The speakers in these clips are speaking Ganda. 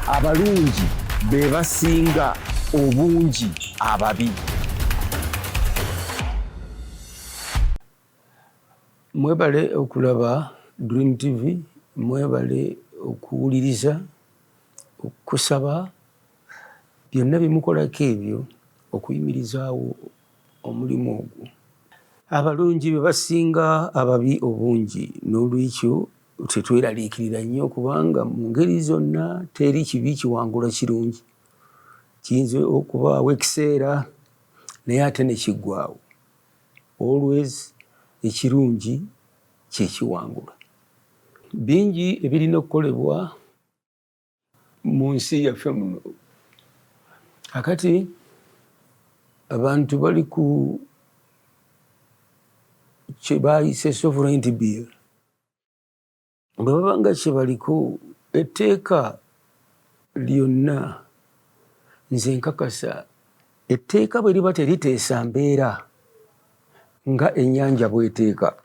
abalungi be basinga obungi ababi. Mwebale okulaba Dream TV, mwebale okuwuliriza, okusaba, byonna bimukolako ebyo okuyimirizaawo omulimu ogwo. Abalungi be basinga ababi obungi, n'olwekyo tetweraliikirira nnyo kubanga mu ngeri zonna teri kibi kiwangula kirungi. Kiyinza okubaawo ekiseera naye ate ne kiggwaawo. Always ekirungi kye kiwangula. Bingi ebirina okukolebwa mu nsi yaffe muno. Kakati abantu bali ku kye baayise sovereignty bill. Bwe baba nga kye baliko etteeka lyonna, nze nkakasa etteeka bwe liba teriteesa mbeera nga ennyanja bw'eteeka.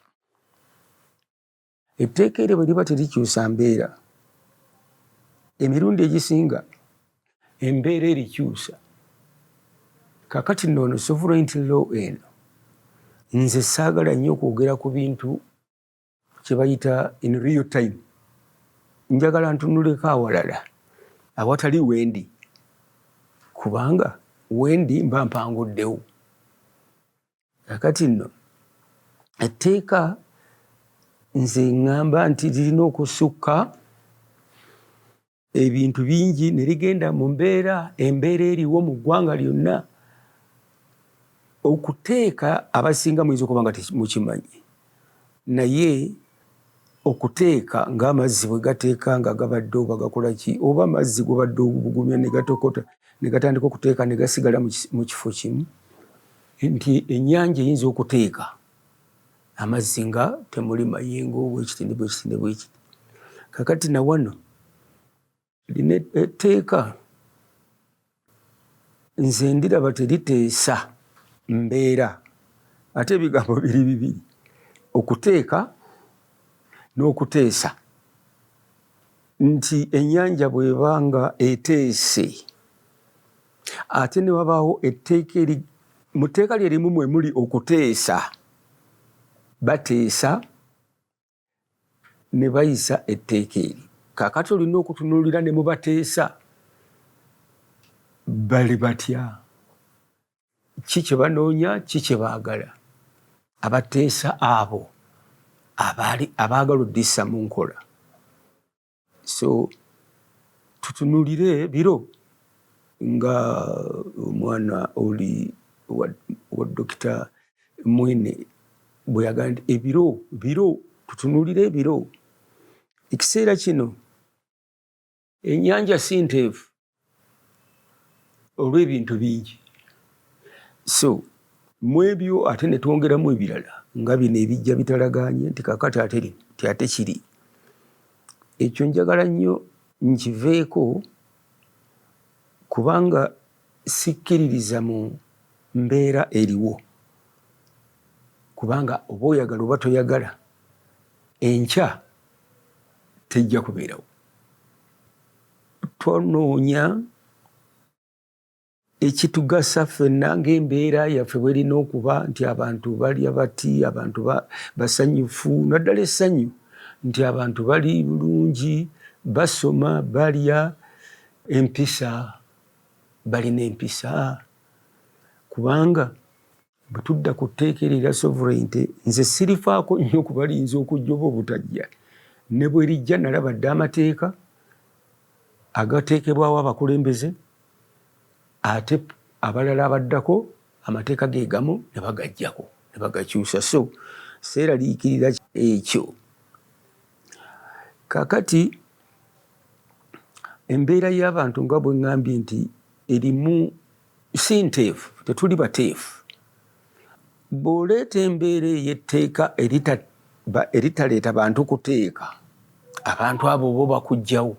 Etteeka eryo bwe liba terikyusa mbeera, emirundi egisinga embeera erikyusa. Kakati noono sovereignty law eno, nze saagala nnyo okwogera ku bintu kye bayita in real time. Njagala ntunuleko awalala awatali wendi, kubanga wendi mba mpanguddewo. Kakati nno etteeka nze ŋŋamba nti lirina okusukka ebintu bingi ne ligenda mu embeera eriwo mu ggwanga lyonna. Okuteeka abasinga muyinza okuba nga mukimanyi, naye okuteeka ng'amazzi bwe gateeka nga gabadde oba gakola ki, oba amazzi gobadde obugumya ne gatokota ne gatandika okuteeka ne gasigala mu kifo kimu, nti ennyanja eyinza okuteeka amazzi nga temuli mayengo bwekiti ne bwekiti ne bwekiti. Kakati na wano lina etteeka nze ndiraba teriteesa mbeera, ate ebigambo biri bibiri, okuteeka n'okuteesa. Nti ennyanja bw'ebanga eteese, ate ne wabaawo etteeka mu tteeka lye limu mwe muli okuteesa, bateesa ne bayisa etteeka eri. Kaakati olina okutunuulira ne mu bateesa bali batya, ki kye banoonya, ki kye baagala. Abateesa abo abaagala oddissa mu nkola. So tutunuulire biro nga omwana oli wa Dokita Mwene bwe yagamba nti ebiro tutunuulire ebiro. Ekiseera kino ennyanja si nteefu olw'ebintu bingi. So mu ebyo ate ne twongeramu ebirala nga bino ebijja bitalagaanye nti kakati ate kiri. Ekyo njagala nnyo nkiveeko kubanga sikkiririza mu mbeera eriwo. Kubanga oba oyagala oba toyagala, enkya tejja kubeerawo. Twanoonya ekitugasa ffenna ng'embeera yaffe bwerina okuba nti abantu balya bati, abantu basanyufu, naddala essanyu nti abantu bali bulungi, basoma, balya, empisa, balina empisa. Kubanga bwe tudda ku tteeka erya sovereignty, nze sirifaako nnyo kuba liyinza okujja oba obutajja. Ne bwe lijja nalaba dda amateeka agateekebwawo abakulembeze, ate abalala abaddako amateeka ge gamu ne bagaggyako ne bagakyusa. So seeraliikirira ekyo. Kaakati embeera y'abantu nga bwe ŋŋambye nti erimu si nteefu, tetuli bateefu. Bw'oleeta embeera ey'etteeka eritaleeta bantu kuteeka, abantu abo bo bakuggyawo.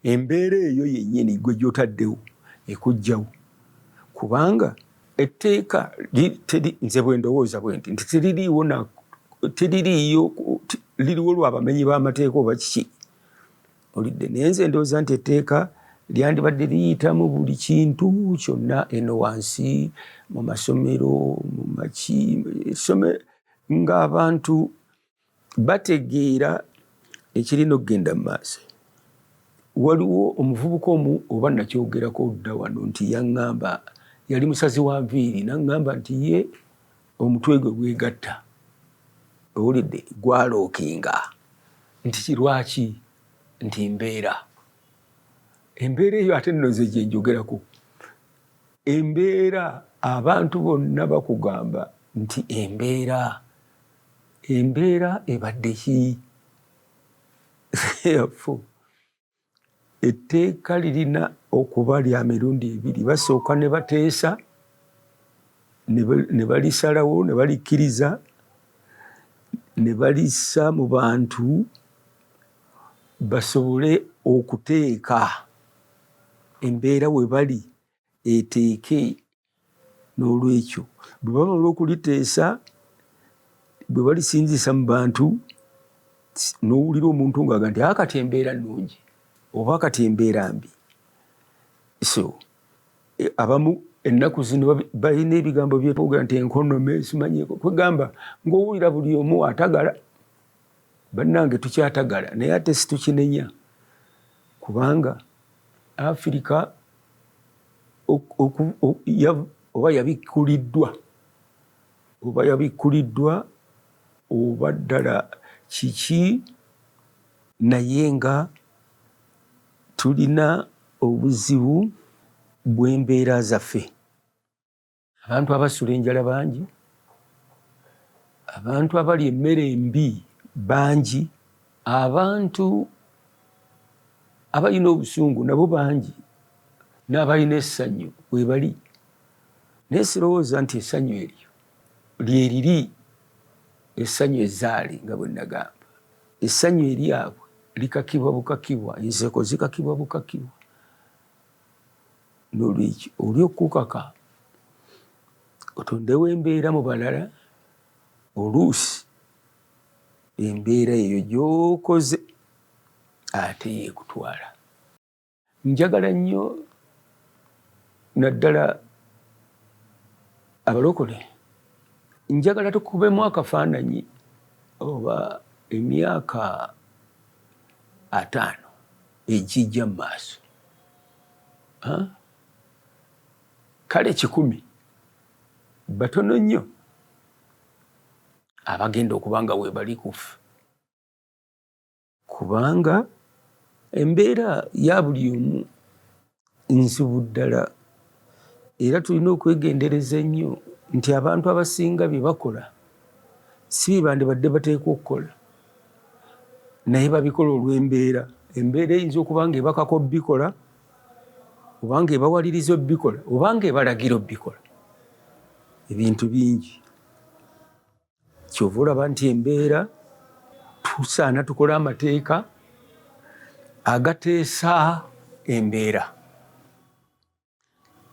Embeera eyo yennyini gwe gy'otaddewo ekuggyawo. Kubanga etteeka nze bwe ndowooza bwe nti teririiyo liriwo lw'abamenyi b'amateeka oba kiki. Olidde naye nze ndowooza nti etteeka lyandibadde liyitamu buli kintu kyonna eno wansi mu masomero mu maki ng'abantu bategeera ekirina okugenda mu maaso. Waliwo omuvubuka omu oba nakyogerako dda wano nti yaŋŋamba yali musazi wa nviiri naŋŋamba nti ye omutwe gwe gwegatta owulidde gwalookinga nti kirwaki nti embeera eyo ate nno nze gye njogerako. Embeera abantu bonna bakugamba nti embeera ebadde ki? Yafu etteeka lirina okuba lya mirundi ebiri. Basooka ne bateesa ne balisalawo ne balikkiriza ne balissa mu bantu basobole okuteeka embeera we bali eteeke. N'olwekyo bwe bamala okuliteesa bwe balisinzisa mu bantu n'owulira omuntu ng'aga nti akati embeera nnungi oba akati embeera mbi. So abamu ennaku zino balina ebigambo byetwogera nti enkonome simanyiiko kwegamba ng'owulira buli omu atagala. Bannange tukyatagala naye ate situkinenya kubanga Afirika oba yabikkuliddwa oba ddala kiki, naye nga tulina obuzibu bw'embeera zaffe. Abantu abasula enjala bangi, abantu abalya emmere embi bangi, abantu abalina obusungu nabo bangi, n'abalina essanyu we bali. Naye sirowooza nti essanyu eryo lyeriri essanyu ezaali nga bwe nagamba. Essanyu eryabwe likakibwa bukakibwa, enseko zikakibwa bukakibwa. N'olwekyo oli okukaka otondewo embeera mu balala, oluusi embeera eyo gy'okoze ate yeekutwala. Njagala nnyo naddala abalokole, njagala tukubemu akafaananyi oba emyaka 5 egijja mu maaso. Kale 10 batono nnyo abagenda okuba nga we bali kufa, kubanga embeera ya buli omu nzibu ddala. Era tulina okwegendereza ennyo nti abantu abasinga bye bakola si bye bandibadde bateekwa okukola, naye babikola olw'embeera. Embeera eyinza okuba nga ebakako bikola, oba nga ebawaliriza bikola, oba nga ebalagira bikola. Ebintu bingi. Kyova olaba nti embeera tusaana tukole amateeka agateesa embeera.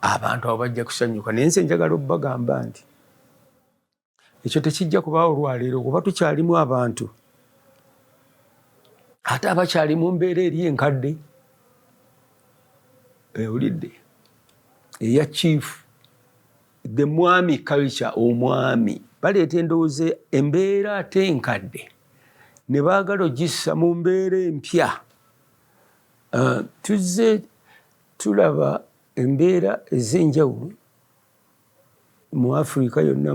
Abantu abo bajja kusanyuka. Naye nze njagala obbagamba nti ekyo tekijja kubaawo olwaleero kuba tukyalimu abantu ate abakyali mu mbeera eri enkadde. Ewulidde eya chief the mwami culture, omwami baleeta endowooza embeera ate enkadde ne baagala ogissa mu mbeera empya. Tuzze tulaba embeera ez'enjawulo mu Afirika yonna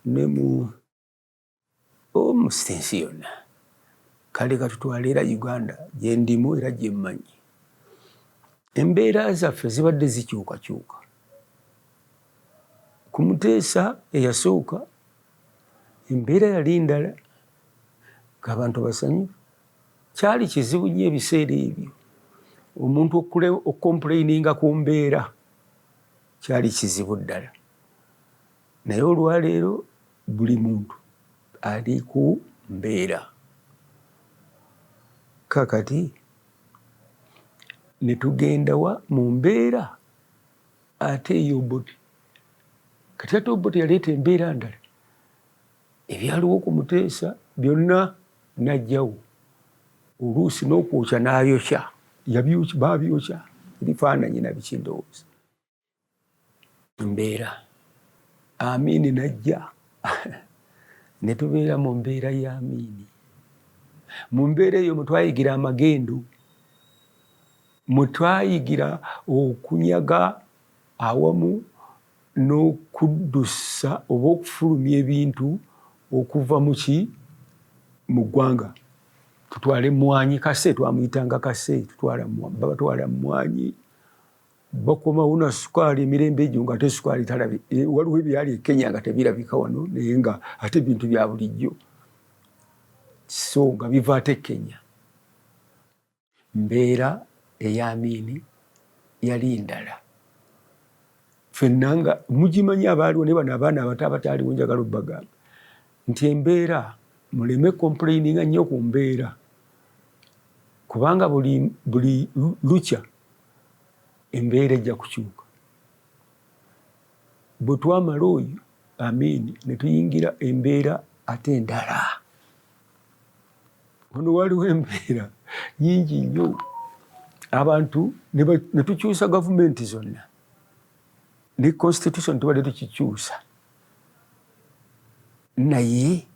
ne mu sitensi yonna. Kale katutwale era Uganda gye ndimu era gye mmanyi. Embeera zaffe zibadde zikyukakyuka. Ku Muteesa eyasooka embeera yali ndala ng'abantu basanyufu. Kyali kizibu nnyo ebiseera ebyo. Omuntu okukompuleyininga ku mbeera kyali kizibu ddala. Naye olwaleero buli muntu ali ku mbeera. Kakati ne tugenda wa mu mbeera ate ey'Obote. Kati ate Obote yaleeta embeera ndala. Ebyaliwo ku Muteesa byonna n'ajjawo. Oluusi n'okwokya n'ayokya. Babyokya. ebifaananyi nabikindowooza. Mbeera Amiini najja ne tubeera mu mbeera ya Amiini. Mu mbeera eyo mwe twayigira amagendo, mwe twayigira okunyaga awamu n'okuddusa oba okufulumya ebintu okuva mu ggwanga. Tutwale mmwanyi, Kase twamuyitanga Kase, batwala mmwanyi, bakomawo na sukaali emirembe egyo nga ate sukaali talabe. Waliwo ebyali e Kenya nga tebirabika wano naye nga ate bintu bya bulijjo, so nga biva ate Kenya. Mbeera eya Amiini yali ndala. Ffenna nga mugimanyi abaaliwo ne bano abaana abato abataaliwo, njagala obbagamba nti embeera muleme complaininga nnyo ku mbeera, kubanga buli lukya embeera ejja kukyuka. Bwe twamala oyo Amiini ne tuyingira embeera ate endala. Wano waliwo embeera nnyingi nnyo. Abantu ne tukyusa gavumenti zonna, ne constitution tubadde tukikyusa, naye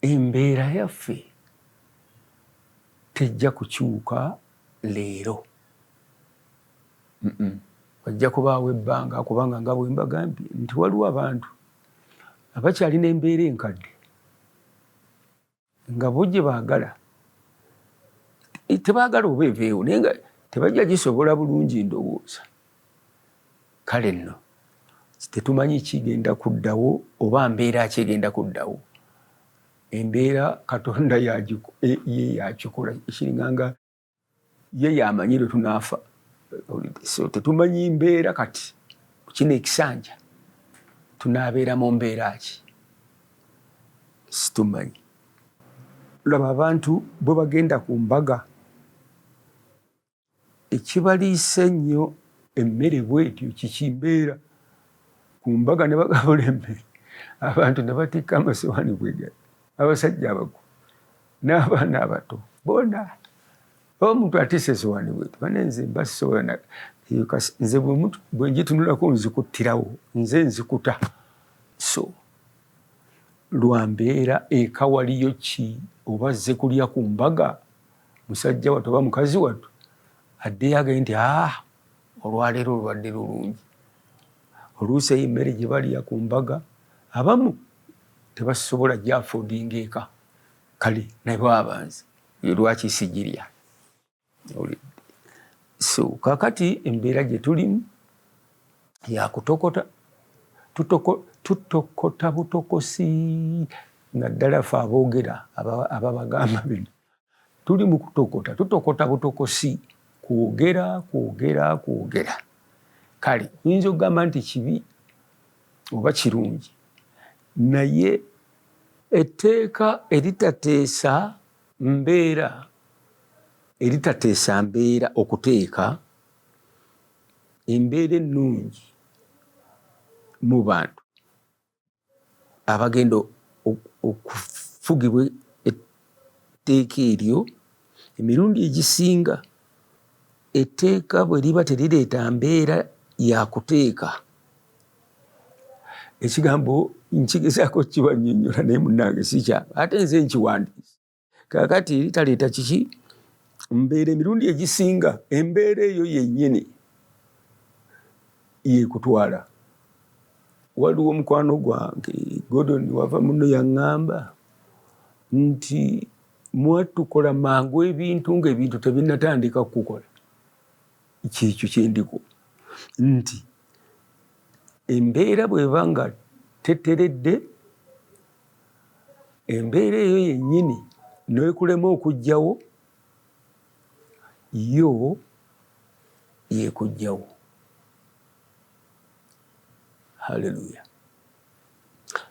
embeera yaffe tejja kukyuka leero. Wajja kubaawo ebbanga, kubanga nga bwe mbagambye nti waliwo abantu abakyalina embeera enkadde nga bo gye baagala tebaagala oba eveewo, naye nga tebajja gisobola bulungi ndowooza. Kale nno tetumanyi kigenda kuddawo oba mbeera ki egenda kuddawo. Embeera Katonda ye yakikola, ekiringanga ye yamanyi lwe tunaafa. So tetumanyi mbeera kati kino ekisanja tunaabeera mu mbeera ki, situmanyi. Laba abantu bwe bagenda ku mbaga, ekibaliisa ennyo emmere bwetyo kiki mbeera. Ku mbaga ne bagabula emmere, abantu ne batikka amasowaani bwegati, abasajja abakulu n'abaana abato bonna. Omuntu atiisa essowaani bwetyo, bane nze mbasobola nze bwe ngitunulako nzikuttirawo, nze nzikuta. So lwa mbeera eka waliyo ki, oba zze kulya ku mbaga, musajja wattu oba mukazi wattu addeyo agambye nti olwaleero olubadde lulungi. Oluusi eyo emmere gye balya ku mbaga abamu tebasobola gyafoodinga eka. Kale nabo abanze lwaki sigirya. So kakati embeera gye tulimu yakutokota, tutokota butokosi. Naddala ffe aboogera ababagamba bino tuli mu kutokota, tutokota butokosi, kwogera. Kale oyinza okugamba nti kibi oba kirungi, naye etteeka eritateesa mbeera okuteeka embeera ennungi mu bantu abagenda okufugibwa etteeka eryo. Emirundi egisinga etteeka bwe liba terireeta mbeera ya kuteeka, ekigambo nkigezaako kibannyonnyola naye munnange sikyaba, ate nze nkiwandiise. Kaakati eritaleeta kiki mbeera, emirundi egisinga embeera eyo yennyini yekutwala. Waliwo mukwano gwange Gordon wava muno yaŋŋamba nti mwatukola mangu ebintu ng'ebintu tebinnatandika kukola. Kyekyo kyendiko nti embeera bw'eba nga teteredde, embeera eyo yennyini n'ekulema okugyawo, yo yekugyawo. Haleluya.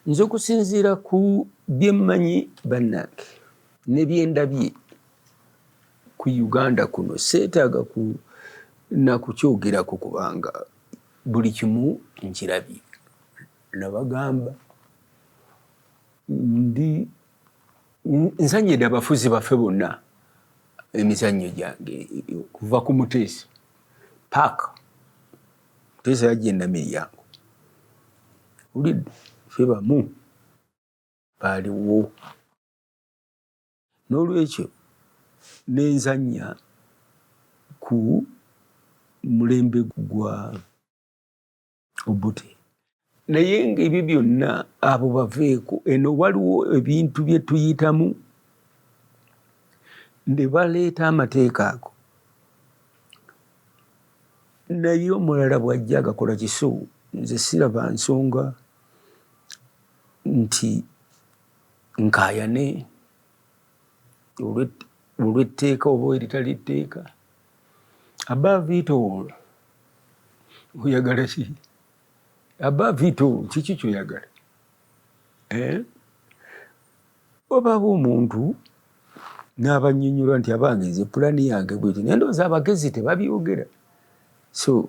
Nze okusinziira ku bye mmanyi bannange ne bye ndabye ku Uganda kuno, seetaaga nakukyogerako kubanga buli kimu nkirabye. Nabagamba nsanyidde abafuzi baffe bonna emizannyo gyange kuva ku Muteesa paaka Muteesa yajja eNamiryango ulidde ffe bamu baaliwo n'olwekyo nenzanya ku mulembe gwa Obote naye ng'ebyo byonna abo baveeko eno waliwo ebintu bye tuyitamu ne baleeta amateeka ago naye omulala bw'ajja agakola kiso nze siraba nsonga nti nkaayane olw'etteeka oba eritali tteeka above it all oyagala ki above it all kiki kyoyagala obaaba omuntu n'abannyonnyola nti abange nze pulaani yange bweti naye ndowooza abagezi tebabyogera so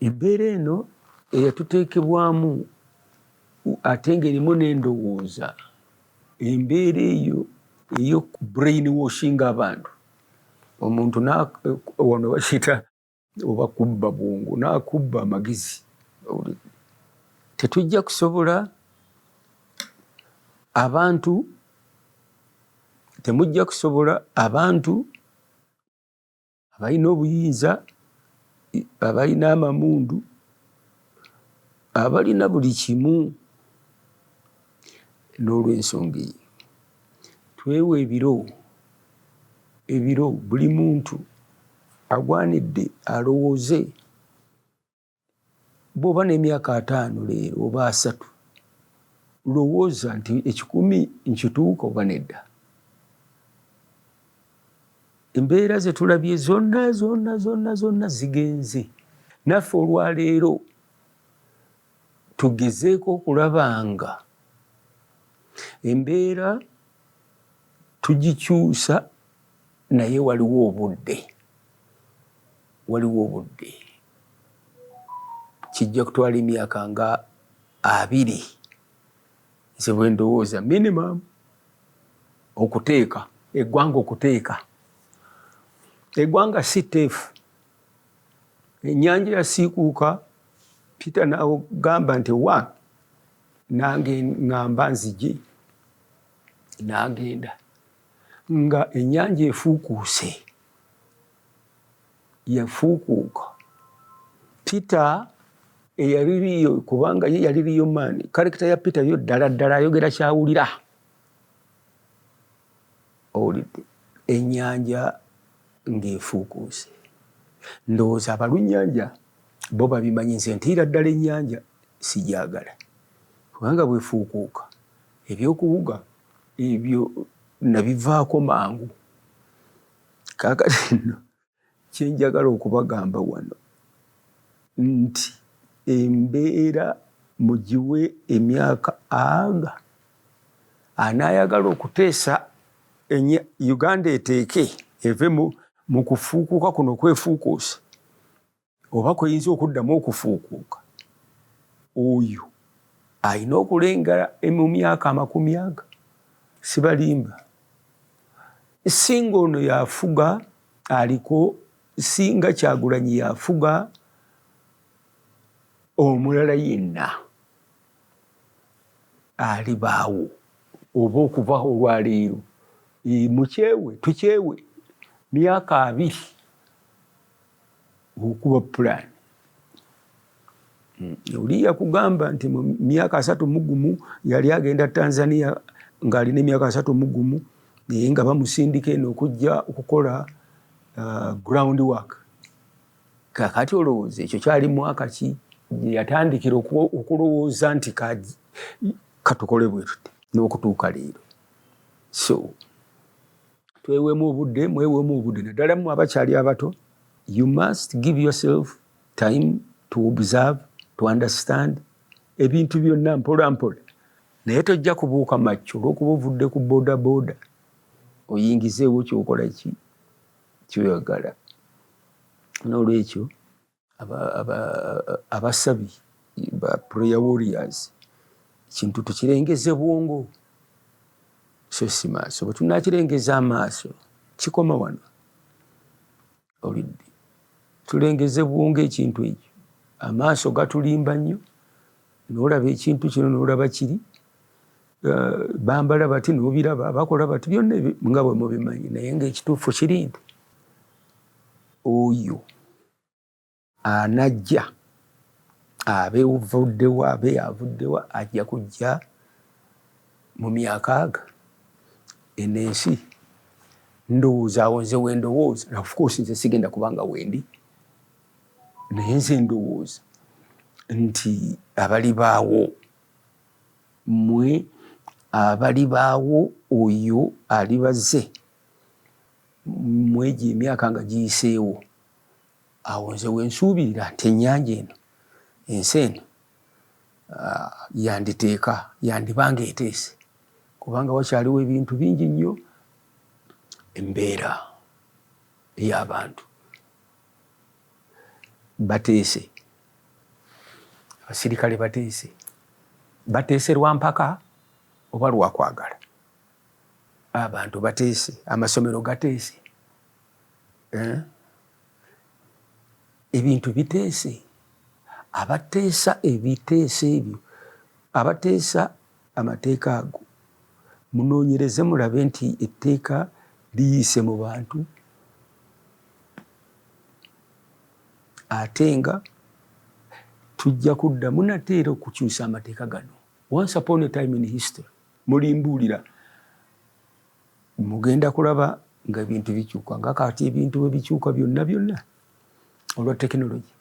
embeera eno eyatuteekebwamu ate ng'erimu n'endowooza embeera eyo brain washing abantu omuntu wano bakiyita oba kubba bwongo n'akubba amagezi tetujja kusobola abantu temujja kusobola abantu abalina obuyinza abalina amamundu abalina buli kimu n'olw'ensonga eyo twewe ebiro buli muntu agwanidde alowooze bw'oba n'emyaka 5 leero oba 3 lowooza nti 10 nkituuka oba nedda embeera ze tulabye zonna zigenze naffe olwaleero tugezeeko okulaba nga embeera tugikyusa naye waliwo obudde kijja kutwala emyaka nga 20 nze bwe ndowooza minimum okuteeka eggwanga si tteefu ennyanja yasiikuuka Peter n'agamba nti nange ŋŋamba nzije n'agenda nga ennyanja efuukuuse yafuukuuka Peter eyaliriyo kubanga ye yaliriyo maani karekita ya Peter yo ddala ayogera kyawulira owulidde ennyanja ng'efuukuuse ndowooza abalunnyanja bo babimanyi nze ntiira ddala ennyanja sigyagala kubanga bwefuukuuka ebyokuwuga ebyo nabivaako mangu kaakati nno kyenjagala okubagamba wano nti embeera mugiwe emyaka anaayagala okuteesa Uganda eteeke eve mu kufuukuuka kuno kwefuukuusa oba kweyinza okuddamu okufuukuuka oyo alina okulengera mu myaka 40 sibalimba singa ono yafuga aliko singa Kyagulanyi yafuga omulala yenna alibaawo oba okuva olwaleero tukyewe myaka 2 okuba pulaani oli yakugamba nti mu myaka 31 yali agenda Tanzania ng'alina emyaka 31 naye nga bamusindika eno okujja okukola ground work kakati olowooza ekyo kyali mwaka ki yatandikira okulowooza nti katukole bwe tuti n'okutuuka leero so mwewemu obudde naddala mu abakyali abato you must give yourself time to observe to understand ebintu byonna mpola naye tojja kubuuka macco olw'okuba ovudde ku boda oyingizeewo kyokola ki kyoyagala n'olwekyo abasabi ba prayer warriors kintu tukirengeze bwongo so si maaso bwe tunaakirengeza amaaso kikoma wano olidde tulengeze bwonga ekintu ekyo amaaso gatulimba nnyo n'olaba ekintu kino n'olaba kiri bambala bati n'obiraba bakola bati byonna nga bwe mubimanyi naye ng'ekituufu kiri nti oyo anajja abe yavuddewa ajja kujja mu myaka aga eno ensi ndowooza awo nze wendowooza of course nze sigenda kubanga wendi naye nze ndowooza nti abali baawo mmwe abali baawo oyo alibaze mwegyo emyaka nga giyiseewo awo nze wensuubirira nti ennyanja eno ensi eno yandibanga eteese kubanga wakyaliwo ebintu bingi nnyo embeera ey'abantu bateese abasirikale bateese lwa mpaka oba lwakwagala abantu bateese amasomero gateese ebintu biteese abateesa ebiteeso ebyo abateesa amateeka ago munoonyereze mulabe nti etteeka liyiise mu bantu ate nga tujja kuddamu nate era okukyusa amateeka gano once upon a time in history mulimbuulira mugenda kulaba nga ebintu bikyuka nga kati ebintu bwe bikyuka byonna olwa tekinologi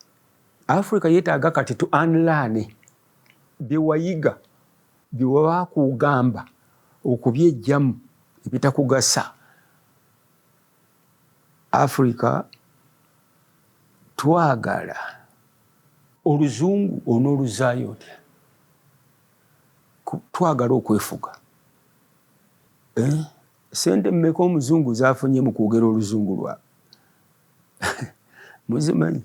Africa yeetaaga kati tu unlearn bye wayiga bye waba kugamba okubyejjamu ebitakugasa Africa twagala oluzungu onooluzaayo otya twagala okwefuga sente mmeka omuzungu zaafunye mu kwogera oluzungu lwabe muzimanyi